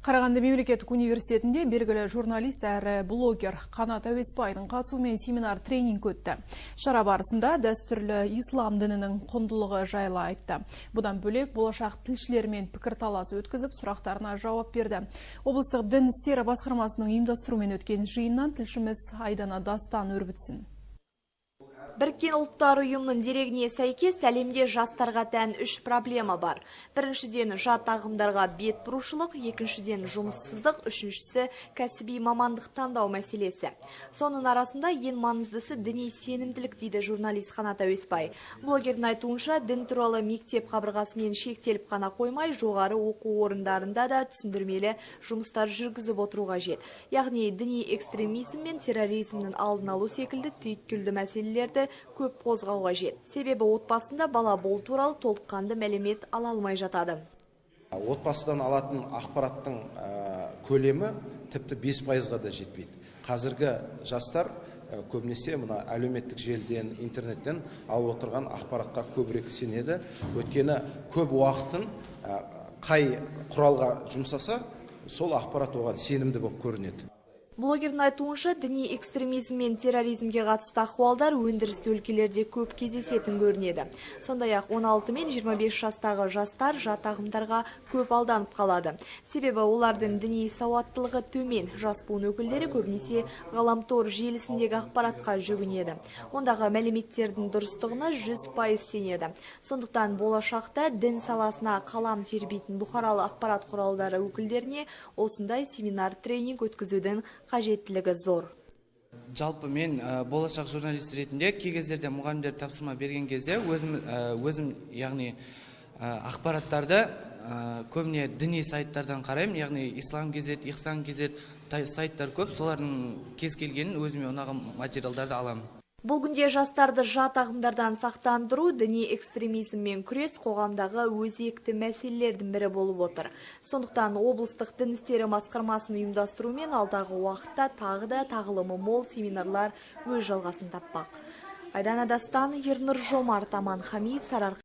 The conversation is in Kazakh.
Қарағанды мемлекеттік университетінде белгілі журналист әрі блогер Қанат Әуесбайдың қатысуымен семинар тренинг өтті. Шара барысында дәстүрлі ислам дінінің құндылығы жайлы айтты. Бұдан бөлек болашақ тілшілермен пікірталас өткізіп, сұрақтарына жауап берді. Облыстық дін істері басқармасының ұйымдастыруымен өткен жиыннан тілшіміз Айдана Дастан өрбітсін. Біріккен ұлттар ұйымының дерегіне сәйкес әлемде жастарға тән 3 проблема бар. Біріншіден жат ағымдарға бет бұрушылық, екіншіден жұмыссыздық, үшіншісі кәсіби мамандық таңдау мәселесі. Соның арасында ең маңыздысы діни сенімділік, дейді журналист Қанат Әуесбай. Блогердің айтуынша, дін туралы мектеп қабырғасымен шектеліп қана қоймай, жоғары оқу орындарында да түсіндірмелі жұмыстар жүргізіп отыру қажет. Яғни діни экстремизм мен терроризмнің алдын алу секілді түйткілді мәселелерді көп қозғау қажет. Себебі отбасында бала болу туралы толыққанды мәлімет ала алмай жатады. Отбасыдан алатын ақпараттың көлемі тіпті 5%-ға да жетпейді. Қазіргі жастар көбінесе мына әлеуметтік желіден, интернеттен алып отырған ақпаратқа көбірек сенеді. Өйткені көп уақытын қай құралға жұмсаса, сол ақпарат оған сенімді болып көрінеді. Блогердің айтуынша, діни экстремизм мен терроризмге қатысты ахуалдар өндірісті өлкелерде көп кездесетін көрінеді. Сондай-ақ 16 мен 25 жастағы жастар жат ағымдарға көп алданып қалады. Себебі олардың діни сауаттылығы төмен. Жас буын өкілдері көбінесе ғаламтор желісіндегі ақпаратқа жүгінеді. Ондағы мәліметтердің дұрыстығына 100% сенеді. Сондықтан болашақта дін саласына қалам тербейтін бұқаралық ақпарат құралдары өкілдеріне осындай семинар тренинг өткізудің қажеттілігі зор. Жалпы мен болашақ журналист ретінде кей кездерде мұғалімдер тапсырма берген кезде өзім яғни ақпараттарды көбіне діни сайттардан қараймын, яғни ислам кезет, ихсан кезет сайттар көп, солардың кез келгенін өзіме ұнаған материалдарды аламын. Бұл күнде жастарды жат ағымдардан сақтандыру, діни экстремизммен күрес қоғамдағы өзекті мәселелердің бірі болып отыр. Сондықтан облыстық дін істері басқармасының ұйымдастыруымен алдағы уақытта тағы да тағылымы мол семинарлар өз жалғасын таппақ. Айдана Дастан, Ернұр Жомарт, Аман Хамид, Сарыарқа.